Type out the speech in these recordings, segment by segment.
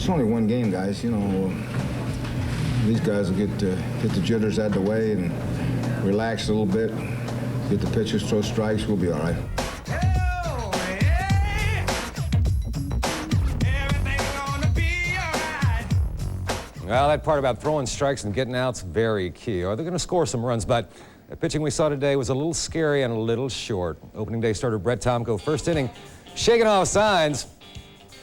it's only one game, guys. You know, these guys will get the jitters out of the way and relax a little bit. Get the pitchers, throw strikes. We'll be all right. Well, that part about throwing strikes and getting out's very key. They're going to score some runs, but the pitching we saw today was a little scary and a little short. Opening day starter Brett Tomko, first inning, shaking off signs.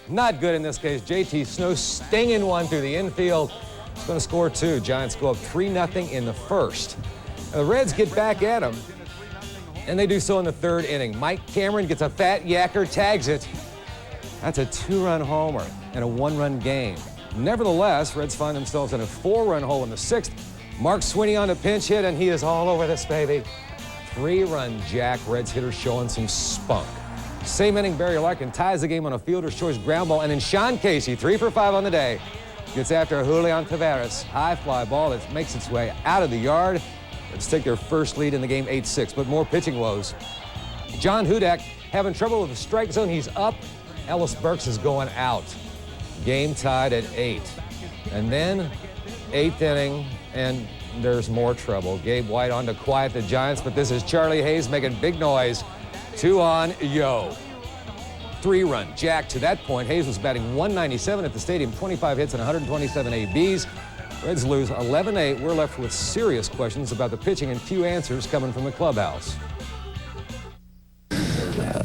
Not good in this case. JT Snow stinging one through the infield. He's going to score two. Giants go up 3-0 in the first. The Reds get back at him, and they do so in the third inning. Mike Cameron gets a fat yacker, tags it. That's a 2-run homer and a 1-run game. Nevertheless, Reds find themselves in a 4-run hole in the sixth. Mark Sweeney on the pinch hit, and he is all over this baby. 3-run jack. Reds hitter showing some spunk. Same inning, Barry Larkin ties the game on a fielder's choice ground ball, and then Sean Casey, 3 for 5 on the day, gets after Julian Taveras. High fly ball that makes its way out of the yard. Reds take their first lead in the game, 8-6, but more pitching woes. John Hudak having trouble with the strike zone. He's up. Ellis Burks is going out. Game tied at 8. And then 8th inning, and there's more trouble. Gabe White on to quiet the Giants, but this is Charlie Hayes making big noise. 2 on, yo. 3-run jack. To that point, Hayes was batting .197 at the stadium, 25 hits and 127 ABs. Reds lose 11-8. We're left with serious questions about the pitching and few answers coming from the clubhouse.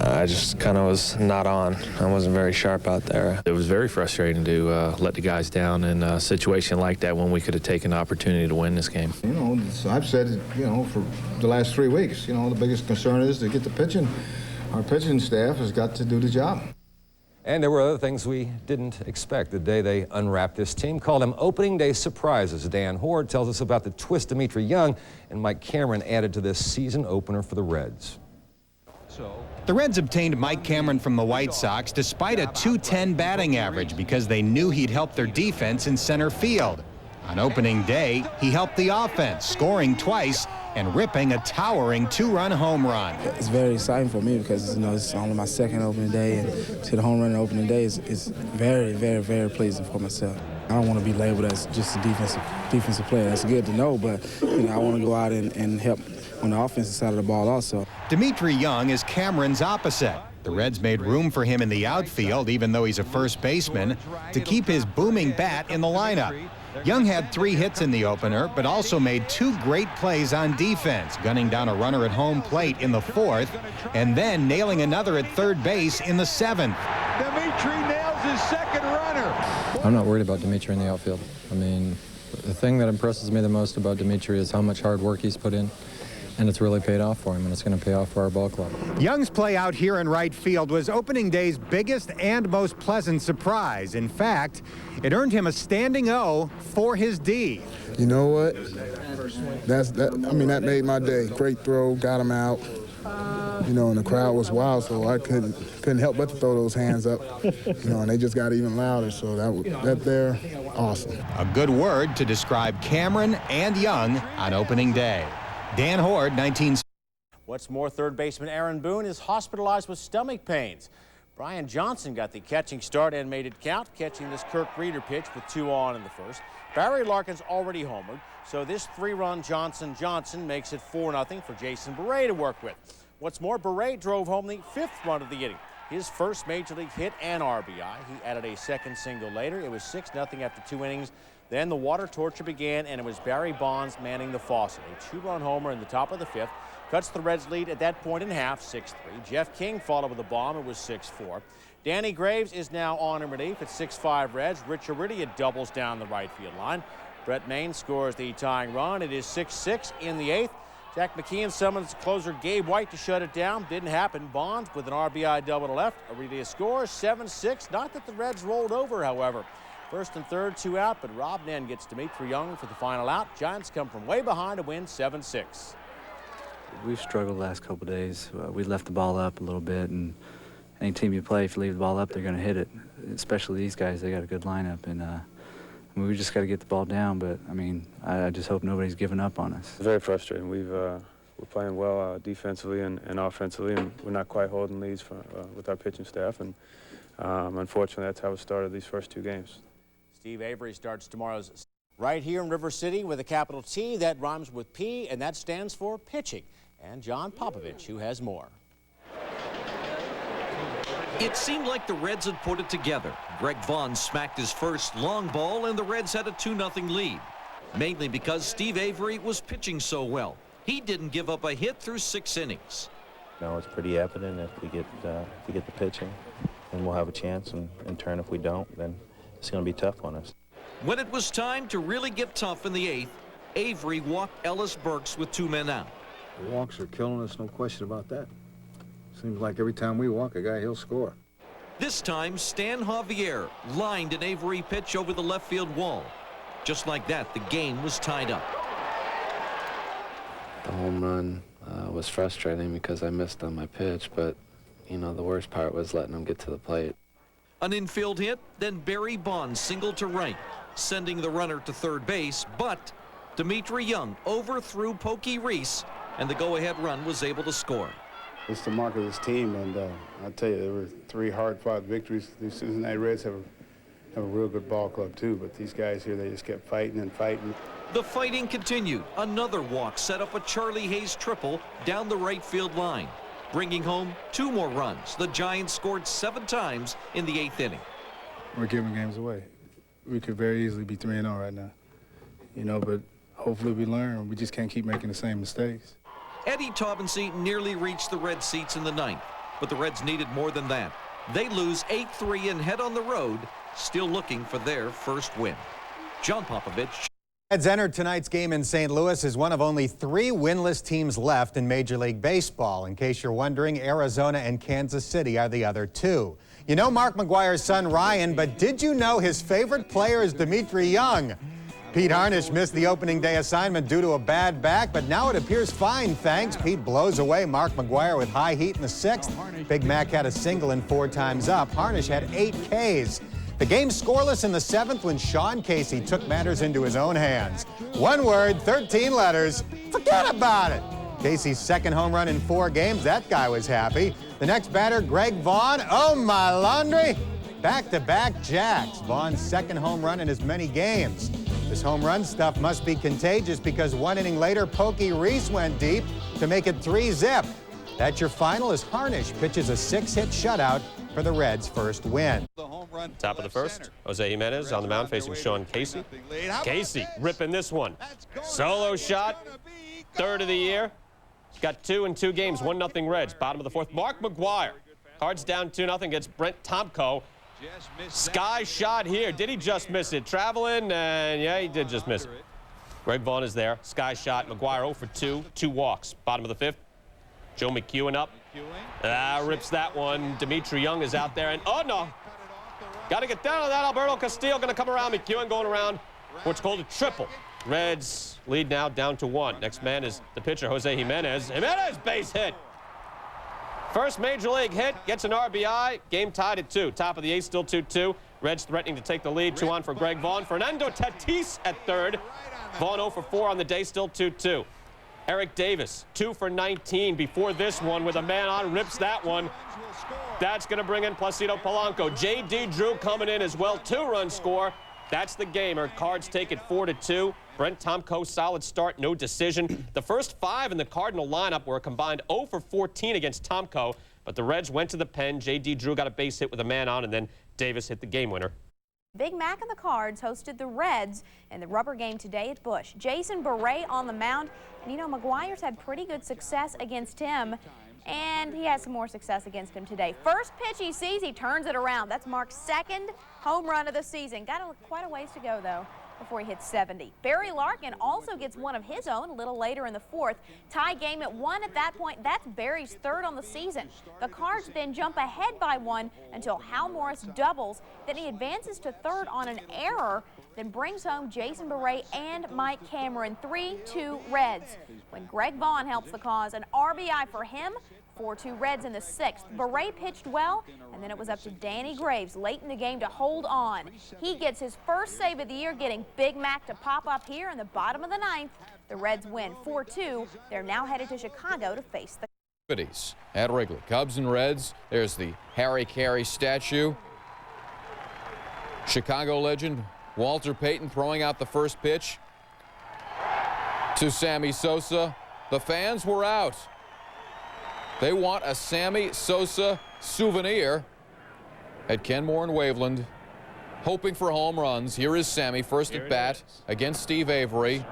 I just kind of was not on. I wasn't very sharp out there. It was very frustrating to let the guys down in a situation like that when we could have taken the opportunity to win this game. You know, I've said it, you know, for the last 3 weeks, you know, the biggest concern is to get the pitching. Our pitching staff has got to do the job. And there were other things we didn't expect the day they unwrapped this team. Called them opening day surprises. Dan Horde tells us about the twist Dimitri Young and Mike Cameron added to this season opener for the Reds. The Reds obtained Mike Cameron from the White Sox despite a .210 batting average because they knew he'd help their defense in center field. On opening day, he helped the offense, scoring twice and ripping a towering 2-run home run. It's very exciting for me because, you know, it's only my second opening day, and to the home run opening day is very, very, very pleasing for myself. I don't want to be labeled as just a defensive player. That's good to know, but you know, I want to go out and help on the offensive side of the ball also. Dimitri Young is Cameron's opposite. The Reds made room for him in the outfield, even though he's a first baseman, to keep his booming bat in the lineup. Young had 3 hits in the opener, but also made 2 great plays on defense, gunning down a runner at home plate in the 4th, and then nailing another at third base in the 7th. Dimitri nails his second runner. I'm not worried about Dimitri in the outfield. I mean, the thing that impresses me the most about Dimitri is how much hard work he's put in. And it's really paid off for him, and it's going to pay off for our ball club. Young's play out here in right field was opening day's biggest and most pleasant surprise. In fact, it earned him a standing O for his D. You know what? That made my day. Great throw, got him out. You know, and the crowd was wild, so I couldn't help but to throw those hands up. You know, and they just got even louder, so that there, awesome. A good word to describe Cameron and Young on opening day. Dan Horde, 19. What's more, third baseman Aaron Boone is hospitalized with stomach pains. Brian Johnson got the catching start and made it count, catching this Kirk Reeder pitch with 2 on in the first. Barry Larkin's already homered, so this 3-run Johnson makes it 4-0 for Jason Beret to work with. What's more, Beret drove home the 5th run of the inning, his first major league hit and RBI. He added a second single later. It was 6-0 after 2 innings. Then the water torture began, and it was Barry Bonds manning the faucet. A 2-run homer in the top of the 5th cuts the Reds' lead at that point in half, 6-3. Jeff King followed with a bomb. It was 6-4. Danny Graves is now on in relief at 6-5 Reds. Rich Aridia doubles down the right field line. Brett Maine scores the tying run. It is 6-6 in the 8th. Jack McKeon summons closer Gabe White to shut it down. Didn't happen. Bonds with an RBI double to left. Aridia scores 7-6. Not that the Reds rolled over, however. First and third, 2 out, but Rob Nen gets Dimitri Young for the final out. Giants come from way behind to win 7-6. We've struggled the last couple of days. We left the ball up a little bit, and any team you play, if you leave the ball up, they're going to hit it. Especially these guys, they got a good lineup, and we just got to get the ball down. But I mean, I just hope nobody's giving up on us. It's very frustrating. We're playing well defensively and offensively, and we're not quite holding leads with our pitching staff. And unfortunately, that's how it started these first 2 games. Steve Avery starts tomorrow's right here in River City with a capital T that rhymes with P, and that stands for pitching. And John Popovich, who has more. It seemed like the Reds had put it together. Greg Vaughn smacked his first long ball, and the Reds had a 2-0 lead, mainly because Steve Avery was pitching so well. He didn't give up a hit through 6 innings. No, it's pretty evident if we get the pitching, then we'll have a chance, and in turn, if we don't, then it's going to be tough on us. When it was time to really get tough in the 8th, Avery walked Ellis Burks with 2 men out. The walks are killing us, no question about that. Seems like every time we walk a guy, he'll score. This time, Stan Javier lined an Avery pitch over the left field wall. Just like that, the game was tied up. The home run was frustrating because I missed on my pitch, but, you know, the worst part was letting him get to the plate. An infield hit, then Barry Bonds singled to right, sending the runner to third base, but Dimitri Young overthrew Pokey Reese, and the go-ahead run was able to score. It's the mark of this team, and I tell you, there were 3 hard-fought victories. The Cincinnati Reds have a real good ball club, too, but these guys here, they just kept fighting and fighting. The fighting continued. Another walk set up a Charlie Hayes triple down the right field line, bringing home 2 more runs. The Giants scored 7 times in the 8th inning. We're giving games away. We could very easily be 3-0 right now, you know, but hopefully we learn. We just can't keep making the same mistakes. Eddie Taubensee nearly reached the Red seats in the 9th, but the Reds needed more than that. They lose 8-3 and head on the road, still looking for their first win. John Popovich. Reds entered tonight's game in St. Louis as one of only 3 winless teams left in Major League Baseball. In case you're wondering, Arizona and Kansas City are the other 2. You know Mark McGwire's son Ryan, but did you know his favorite player is Dimitri Young? Pete Harnisch missed the opening day assignment due to a bad back, but now it appears fine, thanks. Pete blows away Mark McGwire with high heat in the 6th. Big Mac had a single and 4 times up. Harnisch had 8 Ks. The game scoreless in the 7th when Sean Casey took matters into his own hands. 1 word, 13 letters. Forget about it. Casey's 2nd home run in 4 games. That guy was happy. The next batter, Greg Vaughn. Oh, my laundry. Back-to-back jacks. Vaughn's 2nd home run in as many games. This home run stuff must be contagious because 1 inning later, Pokey Reese went deep to make it 3-zip. That's your final as Harnisch pitches a 6-hit shutout for the Reds' first win. Top of the 1st, Jose Jimenez on the mound facing Sean Casey. Casey ripping this one. Solo shot, 3rd of the year. He's got 2 in 2 games, 1-0 Reds. Bottom of the 4th, Mark McGwire. Cards down 2-0, gets Brent Tomko. Sky shot here. Did he just miss it? Traveling, and yeah, he did just miss it. Greg Vaughn is there. Sky shot. McGwire 0 for 2. 2 walks. Bottom of the 5th. Joe McEwen up. Rips that one. Dimitri Young is out there, and oh no. Got to get down on that. Alberto Castillo going to come around. McEwen going around. What's called a triple. Reds lead now down to 1. Next man is the pitcher, Jose Jimenez. Jimenez, base hit. First major league hit, gets an RBI. Game tied at 2. Top of the 8th, still 2-2. Reds threatening to take the lead. 2 on for Greg Vaughn. Fernando Tatis at 3rd. Vaughn 0 for 4 on the day, still 2-2. Eric Davis, 2 for 19 before this one with a man on, rips that one. That's going to bring in Placido Polanco. J.D. Drew coming in as well, 2-run score. That's the gamer. Cards take it 4-2. Brent Tomko, solid start, no decision. The first 5 in the Cardinal lineup were a combined 0 for 14 against Tomko, but the Reds went to the pen. J.D. Drew got a base hit with a man on, and then Davis hit the game winner. Big Mac and the Cards hosted the Reds in the rubber game today at Busch. Jason Beret on the mound, and you know, McGwire's had pretty good success against him, and he has some more success against him today. First pitch he sees, he turns it around. That's Mark's 2nd home run of the season. Got quite a ways to go, though, before he hits 70. Barry Larkin also gets one of his own a little later in the 4th. Tie game at 1 at that point. That's Barry's 3rd on the season. The Cards then jump ahead by 1 until Hal Morris doubles. Then he advances to 3rd on an error, then brings home Jason Beret and Mike Cameron. 3-2 Reds. When Greg Vaughn helps the cause, an RBI for him. 4-2 Reds in the 6th. Beret pitched well, and then it was up to Danny Graves late in the game to hold on. He gets his first save of the year, getting Big Mac to pop up here in the bottom of the 9th. The Reds win 4-2. They're now headed to Chicago to face the at Wrigley. Cubs and Reds. There's the Harry Carey statue. Chicago legend Walter Payton throwing out the first pitch to Sammy Sosa. The fans were out. They want a Sammy Sosa souvenir at Kenmore and Waveland, hoping for home runs. Here is Sammy, first at bat against Steve Avery.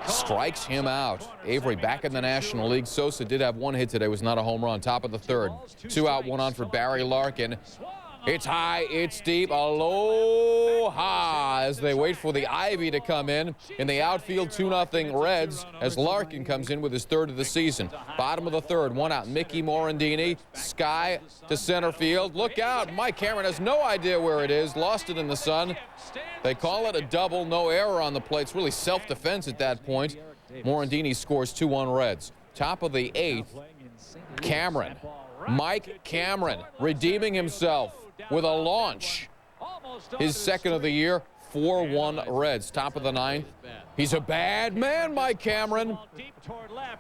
Strikes him out. Avery back in the National League. Sosa did have one hit today, was not a home run. Top of the third. 2 out, 1 on for Barry Larkin. It's high, it's deep, aloha as they wait for the Ivy to come in the outfield. 2-0 Reds as Larkin comes in with his third of the season. Bottom of the third, 1 out, Mickey Morandini, sky to center field. Look out, Mike Cameron has no idea where it is, lost it in the sun. They call it a double, no error on the plate. It's really self-defense at that point. Morandini scores 2-1 Reds. Top of the 8th, Cameron, Mike Cameron redeeming himself with a launch. His second of the year, 4-1 Reds. Top of the 9th. He's a bad man, Mike Cameron.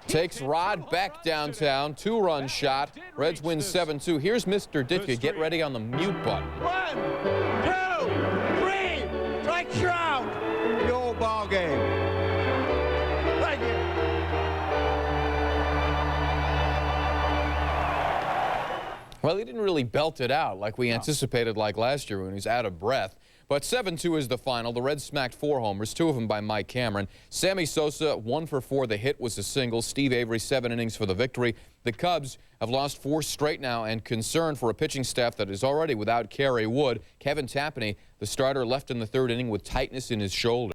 Takes Rod Beck downtown. 2-run shot. Reds win 7-2. Here's Mr. Ditka. Get ready on the mute button. 1, 2, 3. Strikes you out. Your ball game. Thank you. Well, he didn't really belt it out like we anticipated like last year when he was out of breath. But 7-2 is the final. The Reds smacked 4 homers, 2 of them by Mike Cameron. Sammy Sosa, 1 for 4. The hit was a single. Steve Avery, 7 innings for the victory. The Cubs have lost 4 straight now and concern for a pitching staff that is already without Kerry Wood. Kevin Tapani, the starter, left in the 3rd inning with tightness in his shoulder.